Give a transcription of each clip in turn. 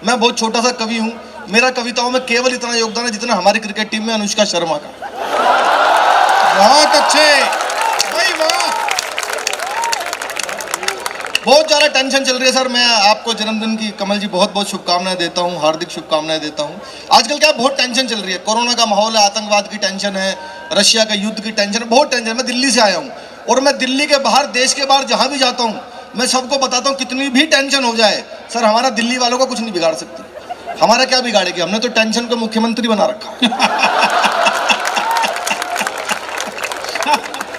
मैं बहुत छोटा सा कवि हूँ, मेरा कविताओं में केवल इतना योगदान है जितना हमारी क्रिकेट टीम में अनुष्का शर्मा का। बहुत अच्छे भाई, वाह। बहुत ज़्यादा टेंशन चल रही है सर। मैं आपको जन्मदिन की कमल जी बहुत बहुत शुभकामनाएं देता हूँ, हार्दिक शुभकामनाएं देता हूँ। आजकल क्या बहुत टेंशन चल रही है, कोरोना का माहौल है, आतंकवाद की टेंशन है, रशिया का युद्ध की टेंशन है, बहुत टेंशन है। मैं दिल्ली से आया हूँ और मैं दिल्ली के बाहर, देश के बाहर जहाँ भी जाता हूँ, मैं सबको बताता हूँ कितनी भी टेंशन हो जाए सर, हमारा दिल्ली वालों को कुछ नहीं बिगाड़ सकती। हमारा क्या बिगाड़ेगी, हमने तो टेंशन को मुख्यमंत्री बना रखा है।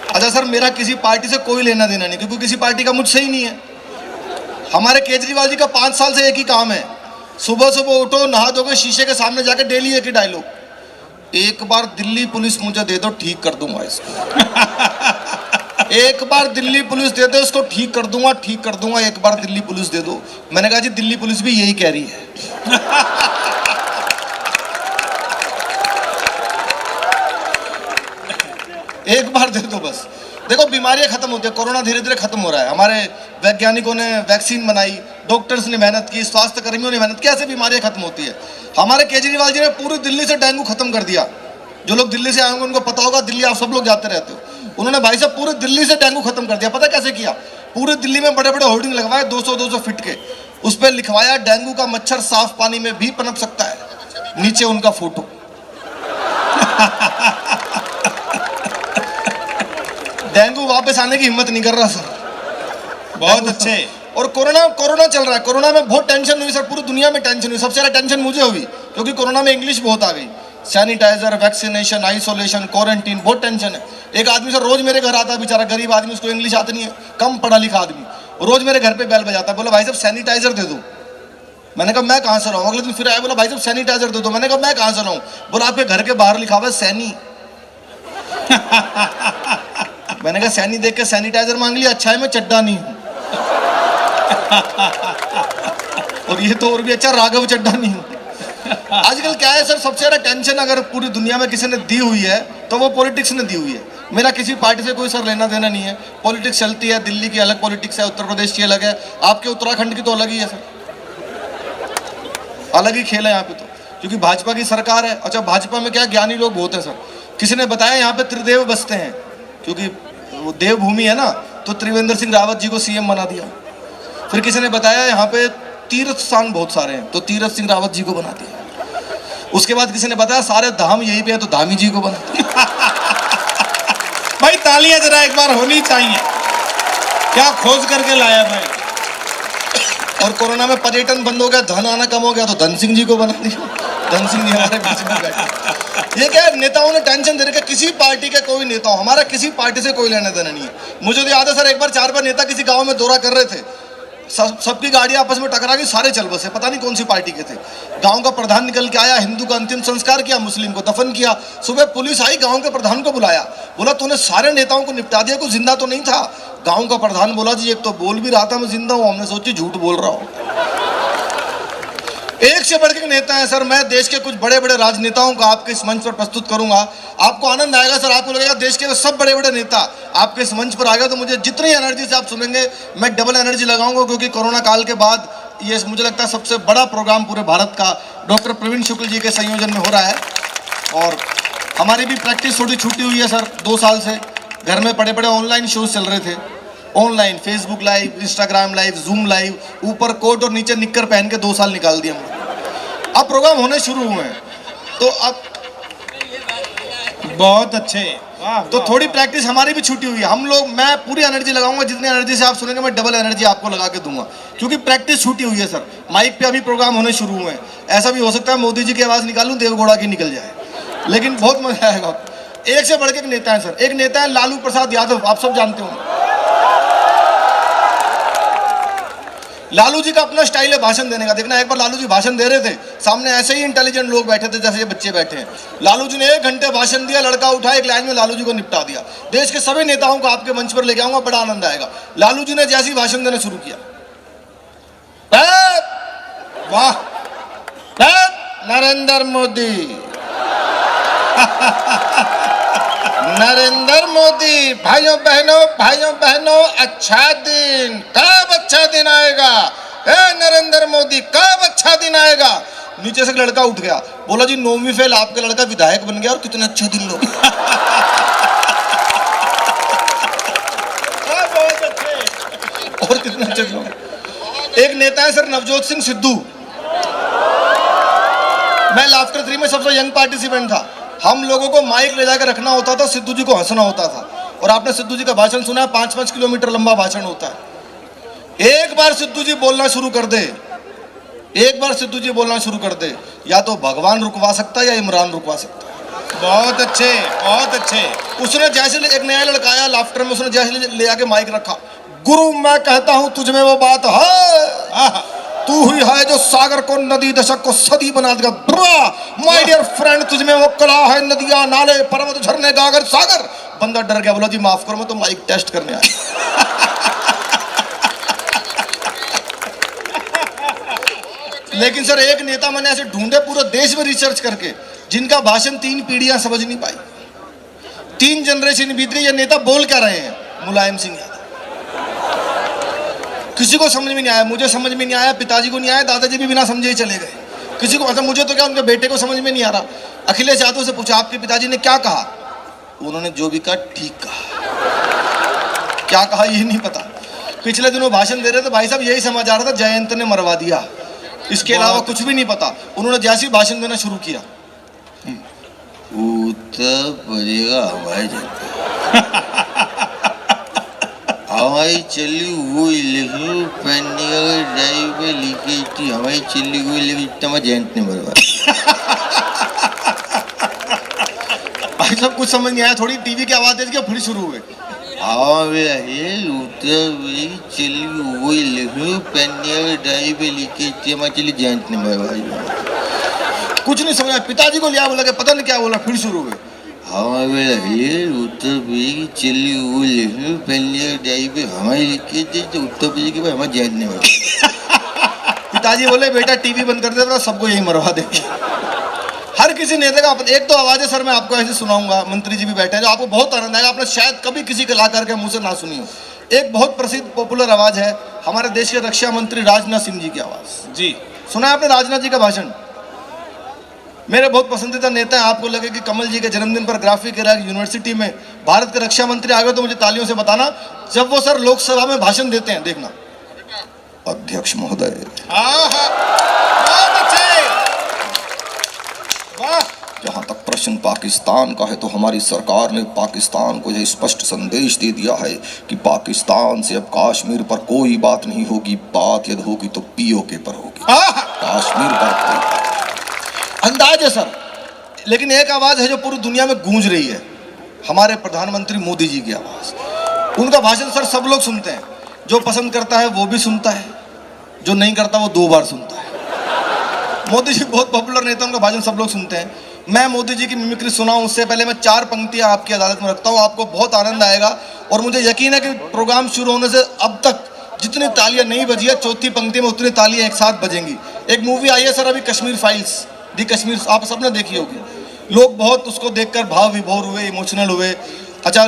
अच्छा सर, मेरा किसी पार्टी से कोई लेना देना नहीं, क्योंकि किसी पार्टी का मुझसे ही नहीं है। हमारे केजरीवाल जी का 5 साल से एक ही काम है, सुबह सुबह उठो, नहा धोके शीशे के सामने जाके डेली एक ही डायलॉग, एक बार दिल्ली पुलिस मुझे दे दो, ठीक कर दूंगा इसको। एक बार दिल्ली पुलिस दे दो, इसको ठीक कर दूंगा, ठीक कर दूंगा, एक बार दिल्ली पुलिस दे दो। मैंने कहा जी दिल्ली पुलिस भी यही कह रही है। एक बार दे दो बस। देखो बीमारियां खत्म होती है, कोरोना धीरे धीरे खत्म हो रहा है। हमारे वैज्ञानिकों ने वैक्सीन बनाई, डॉक्टर्स ने मेहनत की, स्वास्थ्य कर्मियों ने मेहनत की, ऐसे बीमारियां खत्म होती है। हमारे केजरीवाल जी ने पूरी दिल्ली से डेंगू खत्म कर दिया। जो लोग दिल्ली से आए होंगे उनको पता होगा, दिल्ली आप सब लोग जाते रहते हो। उन्होंने भाई साहब पूरी दिल्ली से डेंगू खत्म कर दिया। पता कैसे किया? पूरी दिल्ली में बड़े बड़े होर्डिंग लगवाए 200-200 फीट के, उस पर लिखवाया डेंगू का मच्छर साफ पानी में भी पनप सकता है, नीचे उनका फोटो। डेंगू वापस आने की हिम्मत नहीं कर रहा सर। बहुत अच्छे। और कोरोना चल रहा है, कोरोना में बहुत टेंशन हुई सर, पूरी दुनिया में टेंशन हुई। सबसे ज्यादा टेंशन मुझे हुई क्योंकि कोरोना में इंग्लिश बहुत आ गई, सैनिटाइजर, वैक्सीनेशन, आइसोलेशन, क्वारंटीन, बहुत टेंशन है। एक आदमी सर रोज मेरे घर आता है, बेचारा गरीब आदमी, उसको इंग्लिश आती नहीं है, कम पढ़ा लिखा आदमी, रोज मेरे घर पे बेल बजाता है, बोला भाई साहब सैनिटाइजर दे दो। मैंने कहा मैं कहाँ से लाऊं? अगले दिन फिर आया, बोला भाई साहब सैनिटाइजर दे दो। मैंने कहा मैं कहाँ से लाऊं? बोला आपके घर के बाहर लिखा हुआ है सैनी। मैंने कहा सैनी देख के सैनिटाइजर मांग लिया, अच्छा है मैं चड्डा नहीं हूं। और ये तो और भी अच्छा, राघव चड्डा नहीं हूं। आजकल क्या है सर, सबसे ज्यादा टेंशन अगर पूरी दुनिया में किसी ने दी हुई है तो वो पॉलिटिक्स ने दी हुई है। मेरा किसी पार्टी से कोई सर लेना देना नहीं है। पॉलिटिक्स चलती है, दिल्ली की अलग पॉलिटिक्स है, उत्तर प्रदेश की अलग है, आपके उत्तराखंड की तो अलग ही है सर, अलग ही खेल है यहाँ पे तो, क्योंकि भाजपा की सरकार है। अच्छा भाजपा में क्या ज्ञानी लोग बहुत हैं सर। किसी ने बताया यहाँ पे त्रिदेव बसते हैं, क्योंकि वो देवभूमि है ना, तो त्रिवेंद्र सिंह रावत जी को सीएम बना दिया। फिर किसी ने बताया यहाँ पे तीर्थ स्थान बहुत सारे हैं, तो तीर्थ सिंह रावत जी को बना दिया। उसके बाद किसी ने बताया सारे धाम यहीं पे है, तो धामी जी को बना दिया। भाई तालियां जरा एक बार होनी चाहिए, क्या खोज करके लाया भाई। और कोरोना में पर्यटन बंद हो गया, धन आना कम हो गया, तो धन सिंह जी को बना दिया। धन सिंह जी हमारे बीच में बैठे। ये क्या है, नेताओं ने टेंशन दे रखा, किसी पार्टी के कोई नेता हो, हमारा किसी पार्टी से कोई लेना देना नहीं है। मुझे तो याद है सर, एक बार 4-5 नेता किसी गांव में दौरा कर रहे थे, सबकी गाड़ी आपस में टकरा गई, सारे चल बसे, पता नहीं कौन सी पार्टी के थे। गांव का प्रधान निकल के आया, हिंदू का अंतिम संस्कार किया, मुस्लिम को दफन किया। सुबह पुलिस आई, गांव के प्रधान को बुलाया, बोला तूने सारे नेताओं को निपटा दिया, कोई जिंदा तो नहीं था? गांव का प्रधान बोला जी एक तो बोल भी रहा था मैं जिंदा हूं, हमने सोची झूठ बोल रहा हूं। एक से बढ़ के नेता है सर। मैं देश के कुछ बड़े बड़े राजनेताओं को आपके इस मंच पर प्रस्तुत करूंगा, आपको आनंद आएगा सर। आपको लगेगा देश के सब बड़े बड़े नेता आपके इस मंच पर आ गए, तो मुझे जितनी एनर्जी से आप सुनेंगे मैं डबल एनर्जी लगाऊंगा, क्योंकि कोरोना काल के बाद ये मुझे लगता है सबसे बड़ा प्रोग्राम पूरे भारत का डॉक्टर प्रवीण शुक्ल जी के संयोजन में हो रहा है। और हमारी भी प्रैक्टिस थोड़ी छूटी हुई है सर, 2 साल से घर में बड़े बड़े ऑनलाइन शोज चल रहे थे, online Facebook live, Instagram live, zoom live, ऊपर कोट और नीचे निक्कर पहन के 2 साल निकाल दिए हमने। अब प्रोग्राम होने शुरू हुए हैं, तो अब बहुत अच्छे, वाह। तो थोड़ी प्रैक्टिस हमारी भी छूटी हुई है। हम लोग, मैं पूरी एनर्जी लगाऊंगा, जितनी एनर्जी से आप सुनेंगे मैं डबल एनर्जी आपको लगा के दूंगा, क्योंकि प्रैक्टिस छूटी हुई है सर। माइक पे अभी प्रोग्राम होने शुरू हुए हैं, ऐसा भी हो सकता है मोदी जी की आवाज़ निकालूं, देवगौड़ा की निकल जाए, लेकिन बहुत मजा आएगा। एक से बढ़ के एक नेता है सर। एक नेता है लालू प्रसाद यादव, आप सब जानते हो। लालू जी का अपना स्टाइल है भाषण देने का। देखना, एक बार लालू जी भाषण दे रहे थे, सामने ऐसे ही इंटेलिजेंट लोग बैठे थे जैसे ये बच्चे बैठे हैं। लालू जी ने 1 घंटे भाषण दिया, लड़का उठा, एक लाइन में लालू जी को निपटा दिया। देश के सभी नेताओं को आपके मंच पर लेके आऊंगा, बड़ा आनंद आएगा। लालू जी ने जैसे ही भाषण देना शुरू किया, वाह, नरेंद्र मोदी, नरेंद्र मोदी, भाइयों बहनों अच्छा दिन, कब अच्छा दिन आएगा? ए नरेंद्र मोदी कब अच्छा दिन आएगा। नीचे से एक लड़का उठ गया, बोला जी 9वीं फेल आपका लड़का विधायक बन गया और कितने अच्छे दिन लोग। बहुत अच्छे। और कितने अच्छे दिन लोग। एक नेता है सर नवजोत सिंह सिद्धू, मैं लाफ्टर 3 में सबसे यंग पार्टिसिपेंट था। हम लोगों को माइक ले जाकर रखना होता था, सिद्धू जी को हंसना होता था। और आपने सिद्धू जी का भाषण सुना है, 5-5 किलोमीटर लंबा भाषण होता है। एक बार सिद्धू जी बोलना शुरू कर दे, एक बार सिद्धू जी बोलना शुरू कर दे, या तो भगवान रुकवा सकता है या इमरान रुकवा सकता है। बहुत अच्छे, बहुत अच्छे। उसने जैसे एक नया लड़का आया लाफ्टर में, उसने जैसे ले आके माइक रखा, गुरु मैं कहता हूं तुझ में वो बात है, तू ही है जो सागर को नदी दशक को सदी बना देगा। माय डियर फ्रेंड तुझ में वो कला है, नदियां नाले पर्वत झरने गागर सागर। बंदा डर गया, बोला जी माफ करो मैं तो माइक टेस्ट करने आया। लेकिन सर एक नेता मैंने ऐसे ढूंढे पूरे देश में रिसर्च करके, जिनका भाषण 3 पीढ़ियां समझ नहीं पाई, 3 जनरेशन बीत गई। ये नेता बोल क्या रहे हैं? मुलायम सिंह यादव। किसी को समझ में नहीं आया, मुझे समझ में नहीं आया, पिताजी को नहीं आया, दादाजी भी बिना समझे ही चले गए। किसी को मतलब मुझे तो क्या, उनके बेटे को समझ में नहीं आ रहा। अखिलेश यादव से पूछा आपके पिताजी ने क्या कहा, उन्होंने जो भी कहा ठीक कहा, क्या कहा ये नहीं पता। पिछले दिनों भाषण दे रहे थे भाई साहब, यही समझ आ रहा था जयंत ने मरवा दिया, इसके अलावा कुछ भी नहीं पता। उन्होंने जैसे ही भाषण देना शुरू किया, उत्तर पड़ेगा हमारी जनता, हमारी चली वो इलेक्शन पेंडिंग ड्राइव पे लीकेज थी, हमारी चली हुई इलेक्शन जयंत ने मरवा। भाई साहब कुछ समझ नहीं आया, थोड़ी टीवी की आवाज दे फिर शुरू हुए। कुछ नहीं समझा, पिताजी को लिया, बोला कि पता नहीं क्या बोला, फिर शुरू हुए। पिताजी बोले बेटा टीवी बंद कर दे, सबको यही मरवा देंगे। हर किसी नेता का एक तो आवाज है सर, मैं आपको ऐसे सुनाऊंगा, मंत्री जी भी बैठे हैं, जो आपको बहुत आनंद आएगा, आपने शायद कभी किसी कलाकार के मुंह से ना सुनी हो। एक बहुत प्रसिद्ध पॉपुलर आवाज है हमारे देश के रक्षा मंत्री राजनाथ सिंह जी की आवाज। जी सुना है आपने राजनाथ जी का भाषण? मेरे बहुत पसंदीदा नेता हैं। आपको लगे कि कमल जी के जन्मदिन पर ग्राफिक यूनिवर्सिटी में भारत के रक्षा मंत्री आ गए तो मुझे तालियों से बताना, जब वो सर लोकसभा में भाषण देते हैं, देखना, अध्यक्ष महोदय, जहां तक प्रश्न पाकिस्तान का है तो हमारी सरकार ने पाकिस्तान को यह स्पष्ट संदेश दे दिया है कि पाकिस्तान से अब कश्मीर पर कोई बात नहीं होगी, बात यदि होगी तो पीओके पर होगी, कश्मीर पर। अंदाज है सर। लेकिन एक आवाज है जो पूरी दुनिया में गूंज रही है, हमारे प्रधानमंत्री मोदी जी की आवाज। उनका भाषण सर सब लोग सुनते हैं, जो पसंद करता है वो भी सुनता है, जो नहीं करता वो 2 बार सुनता है। मोदी जी बहुत पॉपुलर नेता, उनका भाषण सब लोग सुनते हैं। मैं मोदी जी की मिमिक्री सुनाऊं उससे पहले मैं 4 पंक्तियां आपकी अदालत में रखता हूं, आपको बहुत आनंद आएगा। और मुझे यकीन है कि प्रोग्राम शुरू होने से अब तक जितनी तालियां नहीं बजी है, 4थी पंक्ति में उतनी तालियां एक साथ बजेंगी। एक मूवी आई है सर अभी, कश्मीर फाइल्स, दी कश्मीर, आप सबने देखी होगी। लोग बहुत उसको देखकर भाव विभोर हुए, इमोशनल हुए। अच्छा,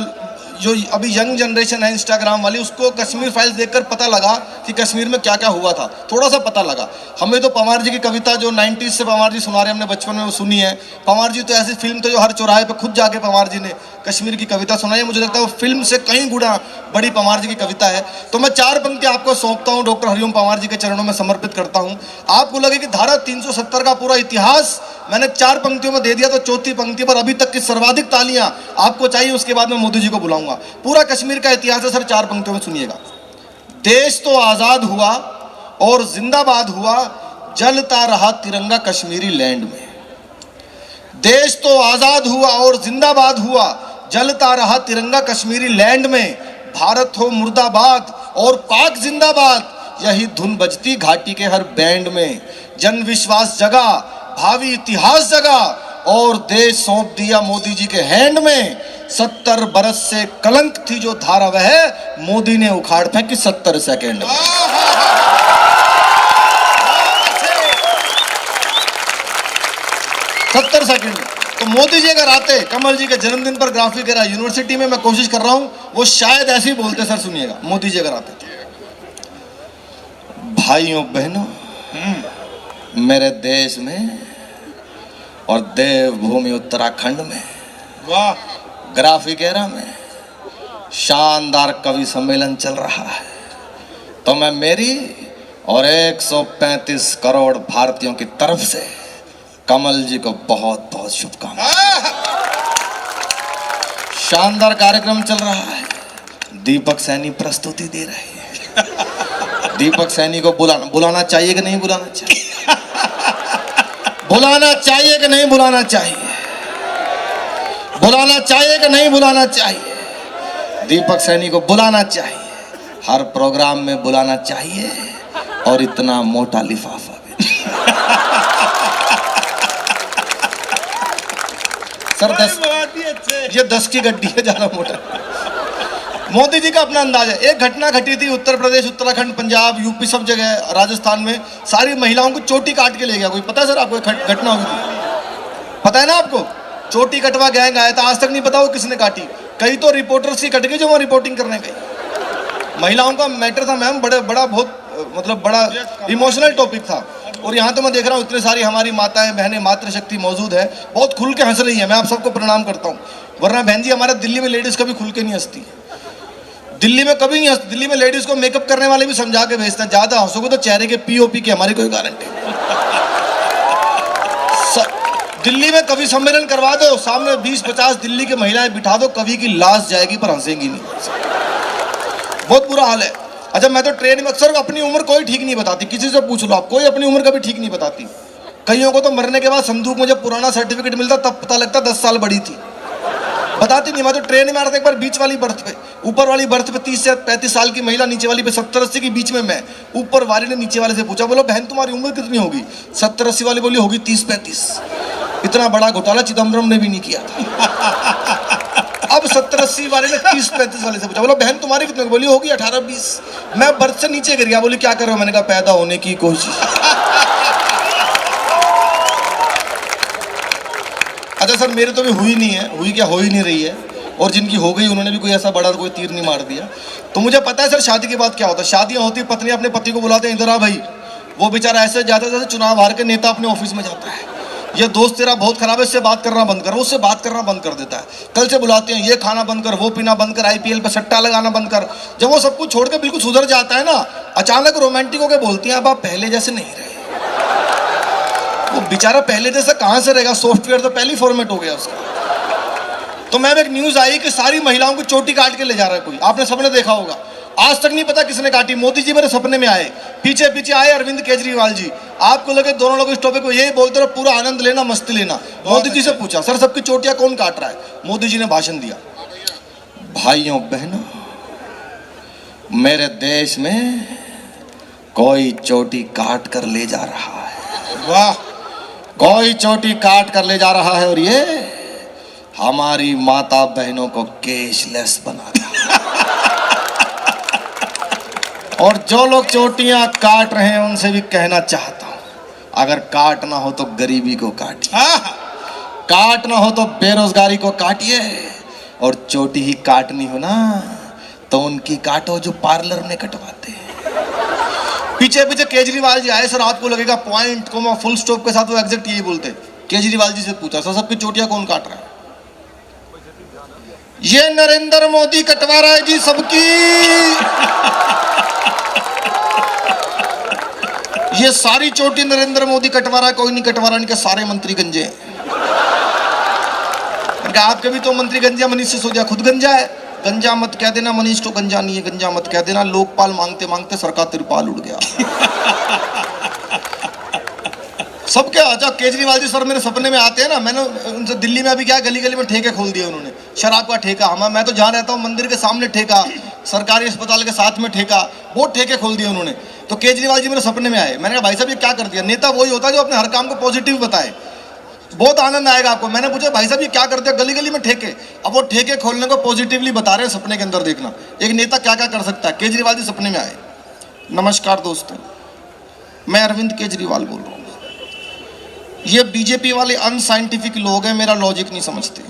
जो अभी यंग जनरेशन है इंस्टाग्राम वाली, उसको कश्मीर फाइल्स देखकर पता लगा कि कश्मीर में क्या क्या हुआ था, थोड़ा सा पता लगा। हमें तो पंवार जी की कविता जो 90s से पंवार जी सुना रहे, हमने बचपन में वो सुनी है। पंवार जी तो ऐसी फिल्म थी जो हर चौराहे पे खुद जाके पंवार जी ने कश्मीर की कविता सुनाई है। मुझे लगता है वो फिल्म से कई गुना बड़ी पंवार जी की कविता है। तो मैं 4 पंक्ति आपको सौंपता हूँ, डॉक्टर हरिओम पंवार जी के चरणों में समर्पित करता हूँ। आपको लगे कि धारा 370 का पूरा इतिहास मैंने 4 पंक्तियों में दे दिया, तो 4थी पंक्ति पर अभी तक की सर्वाधिक तालियां आपको चाहिए, उसके बाद मैं मोदी जी को बुलाऊंगा। पूरा कश्मीर का इतिहास है सर, 4 पंक्तियों में सुनिएगा। देश तो आजाद हुआ और जिंदाबाद हुआ, जलता रहा तिरंगा कश्मीरी लैंड में। देश तो आजाद हुआ और जिंदाबाद हुआ, जलता रहा तिरंगा कश्मीरी लैंड में। भारत हो मुर्दाबाद और पाक जिंदाबाद, यही धुन बजती घाटी के हर बैंड में। जन विश्वास जगा, भावी इतिहास जगा और देश सौंप दिया मोदी जी के हैंड में। 70 बरस से कलंक थी जो धारा वह मोदी ने उखाड़ फेंकी 70 सेकेंड में। 70 सेकेंड में। तो मोदी जी अगर आते कमल जी के जन्मदिन पर ग्राफिक यूनिवर्सिटी में, मैं कोशिश कर रहा हूं, वो शायद ऐसे ही बोलते। सर सुनिएगा, मोदी जी अगर आते, भाइयों बहनों, मेरे देश में और देवभूमि उत्तराखंड में, वाह, ग्राफिकेरा में शानदार कवि सम्मेलन चल रहा है। तो मैं मेरी और 135 करोड़ भारतीयों की तरफ से कमल जी को बहुत बहुत शुभकामनाएं। शानदार कार्यक्रम चल रहा है। दीपक सैनी प्रस्तुति दे रहे हैं। दीपक सैनी को बुलाना चाहिए कि नहीं बुलाना चाहिए? बुलाना चाहिए कि नहीं बुलाना चाहिए? बुलाना चाहिए कि नहीं बुलाना चाहिए? दीपक सैनी को बुलाना चाहिए, हर प्रोग्राम में बुलाना चाहिए, और इतना मोटा लिफाफा भी। सर 10, बहुत ही अच्छे। ये 10 की गड्डी है, ज्यादा मोटा। मोदी जी का अपना अंदाज है। एक घटना घटी थी उत्तर प्रदेश, उत्तराखंड, पंजाब, यूपी, सब जगह, राजस्थान में सारी महिलाओं को चोटी काट के ले गया। कोई पता है सर आपको? घटना हुई थी, पता है ना आपको? चोटी कटवा गैंग आया था, आज तक नहीं पता वो किसने काटी। कई तो रिपोर्टर्स की कट गई जो वहाँ रिपोर्टिंग करने गई। महिलाओं का मैटर था मैम, बड़ा बहुत मतलब बड़ा इमोशनल टॉपिक था। और यहाँ तो मैं देख रहा हूँ इतने सारी हमारी माताएं बहनें, मातृशक्ति मौजूद है, बहुत खुल के हंस रही है। मैं आप सबको प्रणाम करता हूँ। वरना बहन जी हमारे दिल्ली में लेडीज कभी खुल के नहीं हंसती, दिल्ली में कभी नहीं हंसती। दिल्ली में लेडीज को मेकअप करने वाले भी समझा के भेजते हैं, ज्यादा हंसोगे तो चेहरे के पीओपी की हमारी कोई गारंटी। दिल्ली में कवि सम्मेलन करवा दो, सामने 20-50 दिल्ली की महिलाएं बिठा दो, कवि की लाश जाएगी पर हंसेंगी नहीं। बहुत बुरा हाल है। अच्छा, मैं तो ट्रेन में अक्सर अपनी उम्र कोई ठीक नहीं बताती, किसी से पूछ लो आप, कोई अपनी उम्र कभी ठीक नहीं बताती। कईयों को तो मरने के बाद संदूक में जब पुराना सर्टिफिकेट मिलता तब पता लगता 10 साल बड़ी थी, बताती नहीं। मैं तो ट्रेन में आ रहा था एक बार, बीच वाली बर्थ पे, ऊपर वाली बर्थ पे 30 से 35 साल की महिला, नीचे वाली पे 70-80 के बीच में मैं। ऊपर वाले ने नीचे वाले से पूछा, बोलो बहन तुम्हारी उम्र कितनी होगी? 70-80 वाली बोली होगी 30-35। इतना बड़ा घोटाला चिदम्बरम ने भी नहीं किया था। अब 70-80 वाले ने 30-35 वाले से पूछा, बोलो बहन तुम्हारी कितनी होगी? बोली होगी 18-20। मैं बर्थ से नीचे गिर गया। बोली क्या कर रहे हो? मैंने कहा पैदा होने की कोशिश। अच्छा सर, मेरे तो भी हुई नहीं है, हुई क्या, हो ही नहीं रही है। और जिनकी हो गई उन्होंने भी कोई ऐसा बड़ा कोई तीर नहीं मार दिया। तो मुझे पता है सर शादी के बाद क्या होता है। शादियां होती, पत्नी अपने पति को बुलाते हैं, इधर आ भाई। वो बेचारा ऐसे जाता जैसे चुनाव हार के नेता अपने ऑफिस में जाता है। ये दोस्त तेरा बहुत खराब है, इससे बात करना बंद कर। वो उससे बात करना बंद कर देता है। कल से बुलाते हैं, ये खाना बंद कर, वो पीना बंद कर, IPL पे सट्टा लगाना बंद कर। जब वो सब कुछ छोड़ के बिल्कुल सुधर जाता है ना, अचानक रोमांटिक होकर बोलती हैं अब आप पहले जैसे नहीं रहे। वो बेचारा पहले जैसा कहां से रहेगा? सॉफ्टवेयर तो पहले ही फॉर्मेट हो गया उसका। तो मैम एक न्यूज आई कि सारी महिलाओं को चोटी काट के ले जा रहा है कोई, आपने सबने देखा होगा। आज तक नहीं पता किसने काटी। मोदी जी मेरे सपने में आए, पीछे पीछे आए अरविंद केजरीवाल जी। आपको लगे दोनों लोग इस टॉपिक को यही बोलते रहे, पूरा आनंद लेना, मस्ती लेना। मोदी जी से पूछा, सर सबकी चोटियां कौन काट रहा है? मोदी जी ने भाषण दिया, भाइयों बहनों, मेरे देश में कोई चोटी काट कर ले जा रहा है। वाह, कोई चोटी काट कर ले जा रहा है, और ये हमारी माता बहनों को केशलेस बना दिया। और जो लोग चोटियां काट रहे हैं उनसे भी कहना चाहता हूं, अगर काटना हो तो गरीबी को काटिए, काटना हो तो बेरोजगारी को काटिए, और चोटी ही काटनी हो ना तो उनकी काटो जो पार्लर में कटवाते हैं। पीछे पीछे केजरीवाल जी आए। सर आपको लगेगा पॉइंट कोमा फुल स्टॉप के साथ वो एग्जैक्ट यही बोलते। केजरीवाल जी से पूछा, सर सबकी चोटियां कौन काट रहा है? ये नरेंद्र मोदी कटवा रहा है जी सबकी। ये सारी चोटी नरेंद्र मोदी कटवा रहा है, कोई नहीं कटवा रहा। इनके सारे मंत्री गंजे हैं। आपके भी तो मंत्री गंजा, मनीष सिसोदिया खुद गंजा है। गंजा मत कह देना, मनीष तो गंजा नहीं है, गंजा मत कह देना। लोकपाल मांगते मांगते सरकार तिरपाल उड़ गया। सब क्या। अच्छा केजरीवाल जी सर मेरे सपने में आते हैं ना, मैंने उनसे दिल्ली में अभी क्या गली गली में ठेके खोल दिए उन्होंने, शराब का ठेका। मैं तो जहाँ रहता हूँ मंदिर के सामने ठेका, सरकारी अस्पताल के साथ में ठेका, बहुत ठेके खोल दिए उन्होंने। तो केजरीवाल जी मेरे सपने में आए। मैंने कहा भाई साहब ये क्या कर दिया? नेता वही होता है जो अपने हर काम को पॉजिटिव बताए, बहुत आनंद आएगा आपको। मैंने पूछा भाई साहब ये क्या करते हैं? गली गली में ठेके। अब वो ठेके खोलने को पॉजिटिवली बता रहे हैं सपने के अंदर। देखना एक नेता क्या क्या कर सकता है। केजरीवाल जी सपने में आए, नमस्कार दोस्तों, मैं अरविंद केजरीवाल बोल रहा हूँ। ये बीजेपी वाले अनसाइंटिफिक लोग हैं, मेरा लॉजिक नहीं समझते।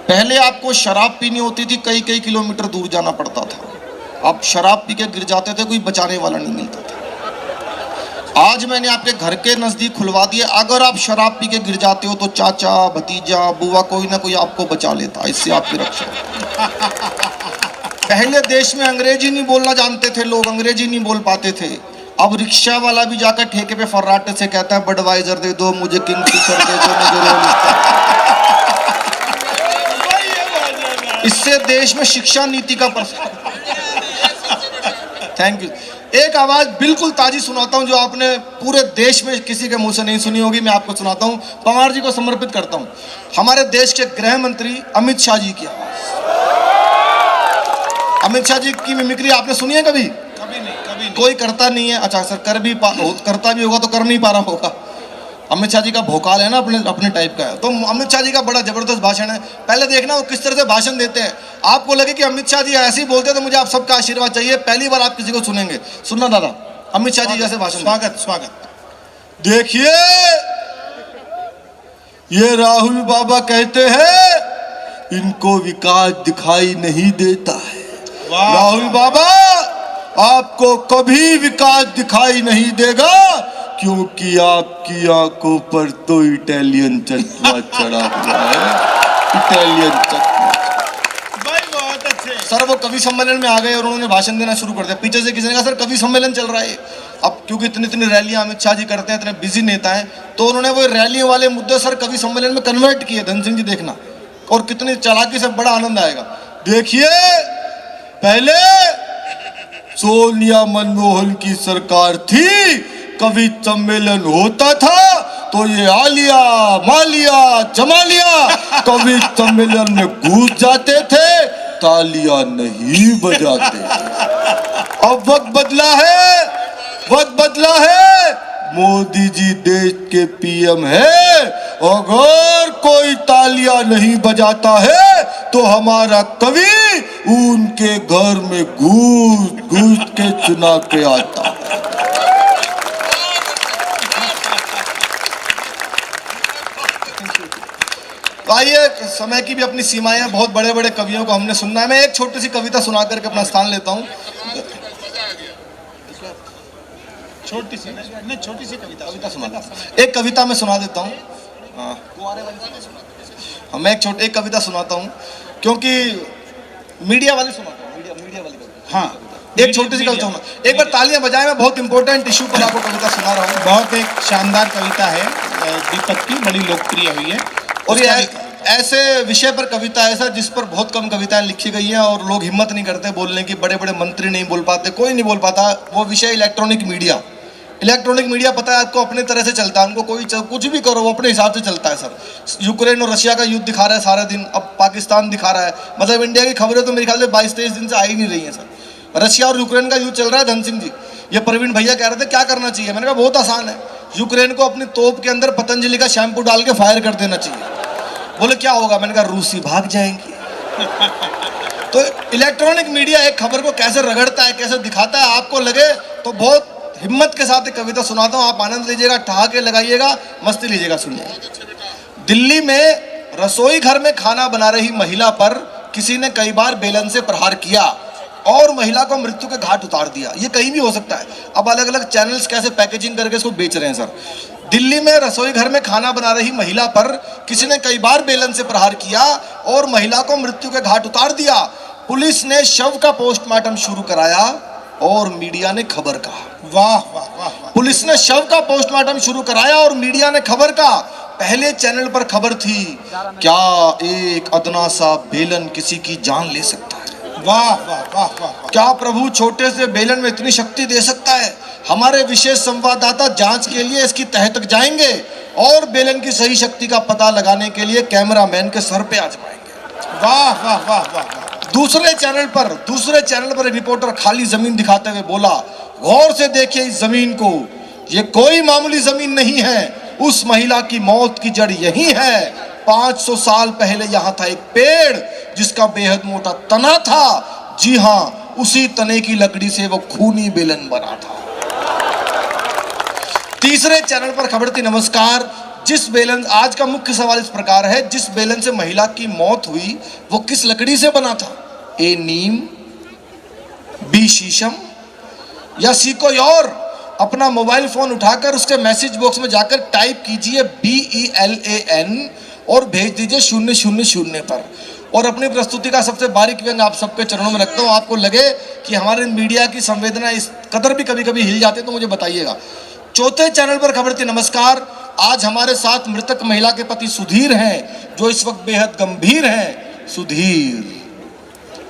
पहले आपको शराब पीनी होती थी, कई कई किलोमीटर दूर जाना पड़ता था। आप शराब पी के गिर जाते थे, कोई बचाने वाला नहीं मिलता था। आज मैंने आपके घर के नजदीक खुलवा दिए, अगर आप शराब पी के गिर जाते हो तो चाचा, भतीजा, बुआ कोई ना कोई आपको बचा लेता, इससे आपकी रक्षा हो। पहले देश में अंग्रेजी नहीं बोलना जानते थे लोग, अंग्रेजी नहीं बोल पाते थे। अब रिक्शा वाला भी जाकर ठेके पे फर्राटे से कहता है बडवाइजर दे दो मुझे, किंगफिशर दे दो मुझे, रोल स्टार। इससे देश में शिक्षा नीति का प्रसार। Thank you. एक आवाज बिल्कुल ताजी सुनाता हूं जो आपने पूरे देश में किसी के मुंह से नहीं सुनी होगी, मैं आपको सुनाता हूं, पवार जी को समर्पित करता हूं। हमारे देश के गृह मंत्री अमित शाह जी की आवाज। अमित शाह जी की मिमिक्री आपने सुनी है कभी? कभी नहीं। कोई करता नहीं है। अच्छा सर, करता भी होगा तो कर नहीं पा रहा होगा। अमित शाह जी का भोकाल है ना, अपने टाइप का है। तो अमित शाह जी का बड़ा जबरदस्त भाषण है। पहले देखना वो किस तरह से भाषण देते हैं। आपको लगे कि अमित शाह जी ऐसे ही बोलते हैं तो मुझे आप सबका आशीर्वाद चाहिए। पहली बार आप किसी को सुनेंगे, सुनना दादा, अमित शाह जी जैसे भाषण। स्वागत। देखिए, ये राहुल बाबा कहते हैं इनको विकास दिखाई नहीं देता है। राहुल बाबा, आपको कभी विकास दिखाई नहीं देगा क्योंकि आपकी आंखों पर तो इटालियन चश्मा चढ़ा हुआ है। इटालियन चश्मा। भाई बहुत अच्छे। सर वो कवि सम्मेलन में आ गए और उन्होंने भाषण देना शुरू कर दिया। पीछे से किसी ने कहा सर कवि सम्मेलन चल रहा है। अब क्योंकि इतनी रैलियां अमित शाह जी करते हैं, इतने बिजी नेता हैं, तो उन्होंने वो रैलियों वाले मुद्दे सर कवि सम्मेलन में कन्वर्ट किए। धन सिंह जी देखना, और कितनी चालाकी से, बड़ा आनंद आएगा। देखिए, पहले सोनिया मनमोहन की सरकार थी, कवि सम्मेलन होता था तो ये आलिया मालिया जमालिया कवि सम्मेलन में घुस जाते थे, तालियां नहीं बजाते। अब वक्त बदला है, वक्त बदला है। मोदी जी देश के पीएम है। अगर कोई तालियां नहीं बजाता है तो हमारा कवि उनके घर में घुस घुस के चुनाव पे आता है। तो आइए, समय की भी अपनी सीमाएं हैं, बहुत बड़े बड़े कवियों को हमने सुनना है। मैं एक छोटी सी कविता सुना करके अपना स्थान लेता हूँ। छोटी सी कविता सुना, एक कविता मैं सुना देता हूँ। मैं एक कविता सुनाता हूँ क्योंकि मीडिया वाले सुनाता हूँ, मीडिया वाली कविता। हाँ, एक छोटी सी कविता सुना। एक बार तालियां बजाएं, मैं बहुत इंपॉर्टेंट इशू पर आपको कविता सुना रहा हूँ। बहुत एक शानदार कविता है दीपक की, बड़ी लोकप्रिय हुई है। और ये ऐसे विषय पर कविता है सर जिस पर बहुत कम कविताएं लिखी गई हैं और लोग हिम्मत नहीं करते बोलने की। बड़े बड़े मंत्री नहीं बोल पाते, कोई नहीं बोल पाता। वो विषय इलेक्ट्रॉनिक मीडिया। इलेक्ट्रॉनिक मीडिया पता है आपको अपने तरह से चलता है, उनको कोई कुछ भी करो वो अपने हिसाब से चलता है सर। यूक्रेन और रशिया का युद्ध दिखा रहा है सारे दिन, अब पाकिस्तान दिखा रहा है। मतलब इंडिया की खबरें तो मेरे ख्याल से 22-23 दिन से आ ही नहीं रही हैं सर। रशिया और यूक्रेन का युद्ध चल रहा है। धन सिंह जी, ये प्रवीण भैया कह रहे थे क्या करना चाहिए, मैंने कहा बहुत आसान है, यूक्रेन को अपनी तोप के अंदर पतंजलि का शैम्पू डाल के फायर कर देना चाहिए। बोले क्या होगा, मैंने कहा रूसी भाग जाएंगे। तो इलेक्ट्रॉनिक मीडिया एक खबर को कैसे रगड़ता है, कैसे दिखाता है, आपको लगे तो बहुत हिम्मत के साथ एक कविता सुनाता हूँ, आप आनंद लीजिएगा, ठहाके लगाइएगा, मस्ती लीजिएगा, सुनिए। दिल्ली में रसोई घर में खाना बना रही महिला पर किसी ने कई बार बेलन से प्रहार किया और महिला को मृत्यु के घाट उतार दिया। ये कहीं भी हो सकता है। अब अलग अलग चैनल्स कैसे पैकेजिंग करके इसको बेच रहे हैं सर। दिल्ली में रसोई घर में खाना बना रही महिला पर किसी ने कई बार बेलन से प्रहार किया और महिला को मृत्यु के घाट उतार दिया। पुलिस ने शव का पोस्टमार्टम शुरू कराया और मीडिया ने खबर कहा। वाह वाह वाह वाह। पुलिस ने शव का पोस्टमार्टम शुरू कराया और मीडिया ने खबर का। पहले चैनल पर खबर थी, क्या एक अदना सा बेलन किसी की जान ले सकता है। वाह वाह वाह वाह। क्या प्रभु छोटे से बेलन में इतनी शक्ति दे सकता है। हमारे विशेष संवाददाता जांच के लिए इसकी तह तक जाएंगे और बेलन की सही शक्ति का पता लगाने के लिए कैमरामैन के सर पे आजमाएंगे। वाह वाह वाह वाह। दूसरे चैनल पर रिपोर्टर खाली जमीन दिखाते हुए बोला, गौर से देखिए इस जमीन को, ये कोई मामूली जमीन नहीं है। उस महिला की मौत की जड़ यही है। 500 साल पहले यहाँ था एक पेड़ जिसका बेहद मोटा तना था। जी हाँ, उसी तने की लकड़ी से वो खूनी बेलन बना था। तीसरे चैनल पर खबर थी, नमस्कार, जिस बेलन, आज का मुख्य सवाल इस प्रकार है, जिस बेलन से महिला की मौत हुई वो किस लकड़ी से बना था। ए नीम, बी शीशम या सी कोई और। अपना मोबाइल फोन उठाकर उसके मैसेज बॉक्स में जाकर टाइप कीजिए BELAN और भेज दीजिए 000 पर। और अपनी प्रस्तुति का सबसे बारीक व्यंग आप सबके चरणों में रखता हूँ। आपको लगे कि हमारे मीडिया की संवेदना इस कदर भी कभी कभी हिल जाती है तो मुझे बताइएगा। चौथे चैनल पर खबर थी। नमस्कार, आज हमारे साथ मृतक महिला के पति सुधीर हैं, जो इस वक्त बेहद गंभीर हैं। सुधीर,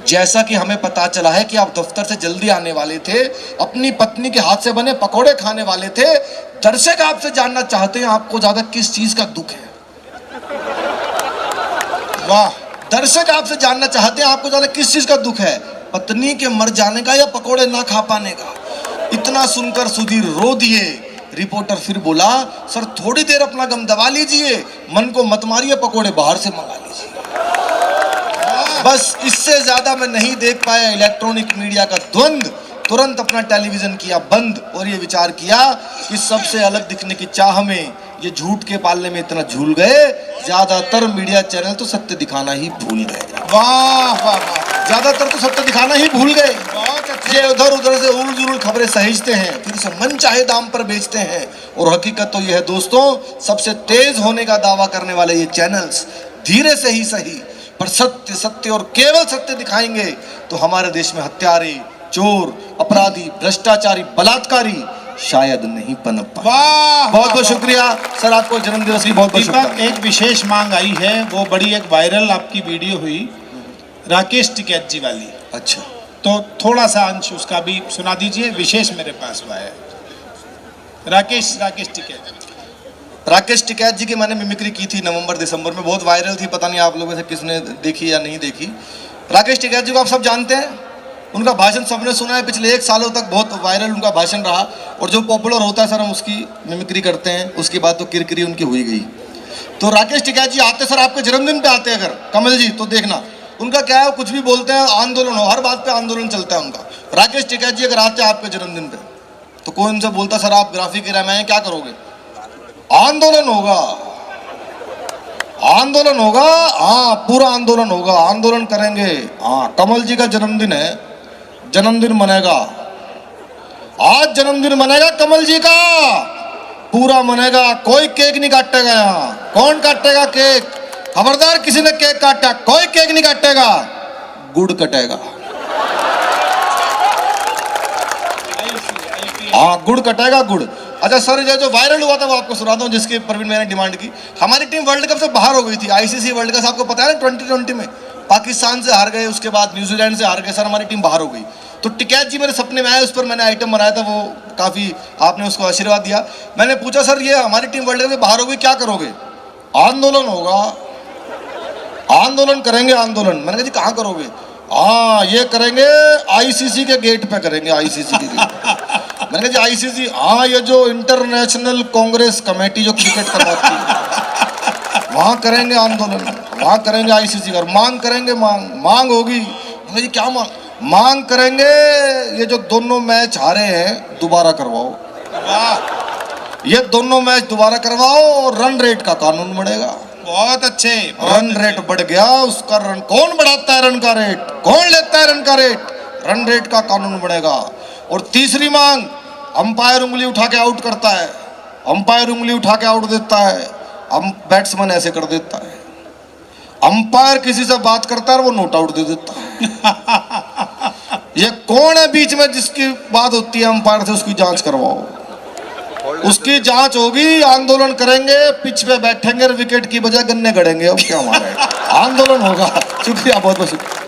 जैसा कि हमें पता चला है कि आप दफ्तर से जल्दी आने वाले थे, अपनी पत्नी के हाथ से बने पकौड़े खाने वाले थे। दर्शक आपसे जानना चाहते हैं आपको ज्यादा किस चीज का दुख है। वाह, दर्शक आपसे जानना चाहते हैं आपको ज्यादा किस चीज का दुख है, पत्नी के मर जाने का या पकौड़े ना खा पाने का। इतना सुनकर सुधीर रो दिए। रिपोर्टर फिर बोला, सर थोड़ी देर अपना गम दबा लीजिए, मन को मत मारिए, पकौड़े बाहर से मंगा लीजिए। बस इससे ज्यादा मैं नहीं देख पाया इलेक्ट्रॉनिक मीडिया का द्वंद। तुरंत अपना टेलीविजन किया बंद और ये विचार किया कि सबसे अलग दिखने की चाह में ये झूठ के पालने में इतना झूल गए, ज्यादातर मीडिया चैनल तो सत्य दिखाना ही भूल गए। वाह वाह वाह, ज्यादातर तो सत्य दिखाना ही भूल गए। बहुत अच्छे। ये उधर उधर से उल जुल खबरें सहेजते हैं, फिर उसे मन चाहे दाम पर बेचते हैं। और हकीकत तो यह है दोस्तों, सबसे तेज होने का दावा करने वाले ये चैनल्स धीरे से ही सही पर सत्य सत्य और केवल सत्य दिखाएंगे तो हमारे देश में हत्यारे, चोर, अपराधी, भ्रष्टाचारी, बलात्कारी शायद नहीं पनप पाए। वाह, बहुत बहुत शुक्रिया सर, आपको जन्मदिवस की बहुत बहुत दीपक, शुभकामनाएं। एक विशेष मांग आई है, वो बड़ी एक वायरल आपकी वीडियो हुई राकेश टिकैत जी वाली, अच्छा, तो थोड़ा सा अंश उसका भी सुना दीजिए। विशेष मेरे पास हुआ है। राकेश टिकैत राकेश टिकैत जी की मैंने मिमिक्री की थी नवंबर दिसंबर में, बहुत वायरल थी। पता नहीं आप लोगों से किसने देखी या नहीं देखी। राकेश टिकैत जी को आप सब जानते हैं, उनका भाषण सबने सुना है। पिछले 1 सालों तक बहुत वायरल उनका भाषण रहा और जो पॉपुलर होता है सर हम उसकी मिमिक्री करते हैं, उसके बाद तो किरकिरी उनकी हुई गई। तो राकेश टिकैत जी आते सर आपके जन्मदिन पे आते अगर कमल जी तो देखना उनका क्या है, कुछ भी बोलते हैं, आंदोलन हो, हर बात पे आंदोलन चलता है उनका। राकेश टिकैत जी अगर आते हैं आपके जन्मदिन पे तो कोई उनसे बोलता सर आप ग्राफिक एरिया में आए, क्या करोगे? आंदोलन होगा, आंदोलन होगा, हाँ पूरा आंदोलन होगा, आंदोलन करेंगे। हाँ, कमल जी का जन्मदिन है, जन्मदिन मनेगा, आज जन्मदिन मनेगा कमल जी का, पूरा मनेगा, कोई केक नहीं काटेगा यहाँ। कौन काटेगा केक? खबरदार किसी ने केक काटा, कोई केक नहीं काटेगा, गुड़ कटेगा। हाँ गुड़ कटेगा, गुड़। अच्छा सर, ये जो वायरल हुआ था वो आपको सुनाता हूँ, जिसकी प्रवीण मैंने डिमांड की। हमारी टीम वर्ल्ड कप से बाहर हो गई थी, ICC वर्ल्ड कप आपको पता है ना, 2020 में पाकिस्तान से हार गए, उसके बाद न्यूजीलैंड से हार गए सर, हमारी टीम बाहर हो गई। तो टिकैत जी मेरे सपने में आए, उस पर मैंने आइटम बनाया था, वो काफ़ी आपने उसको आशीर्वाद दिया। मैंने पूछा सर ये हमारी टीम वर्ल्ड कप से बाहर हो गई, क्या करोगे? आंदोलन होगा, आंदोलन करेंगे, आंदोलन। मैंने कहा जी कहाँ करोगे? हाँ ये करेंगे ICC के गेट पे करेंगे, ICC के गेट। मैंने कहा जी ICC, हाँ ये जो इंटरनेशनल कांग्रेस कमेटी जो क्रिकेट करवाती है वहाँ करेंगे आंदोलन, वहाँ करेंगे ICC का। मांग करेंगे, मांग होगी। मैंने कहा जी क्या मांग? मांग करेंगे ये जो दोनों मैच हारे हैं दोबारा करवाओ। वाह, ये दोनों मैच दोबारा करवाओ और रन रेट का कानून बढ़ेगा। बहुत अच्छे। रन रेट बढ़ गया, उसका रन कौन बढ़ाता है? रन का रेट कौन लेता है? रन का रेट, रन रेट का कानून बढ़ेगा। और तीसरी मांग, अंपायर उंगली उठा के आउट करता है, अंपायर उंगली उठा के आउट देता है, हम बैट्समैन ऐसे कर देता है, अंपायर किसी से बात करता है वो नोट आउट दे देता है। ये कौन है बीच में जिसकी बात होती है अंपायर से? उसकी जांच करवाओ, उसकी जांच होगी, आंदोलन करेंगे, पिच पे बैठेंगे, विकेट की बजाय गन्ने गड़ेंगे। अब क्या हमारा आंदोलन होगा। शुक्रिया, बहुत बहुत शुक्रिया।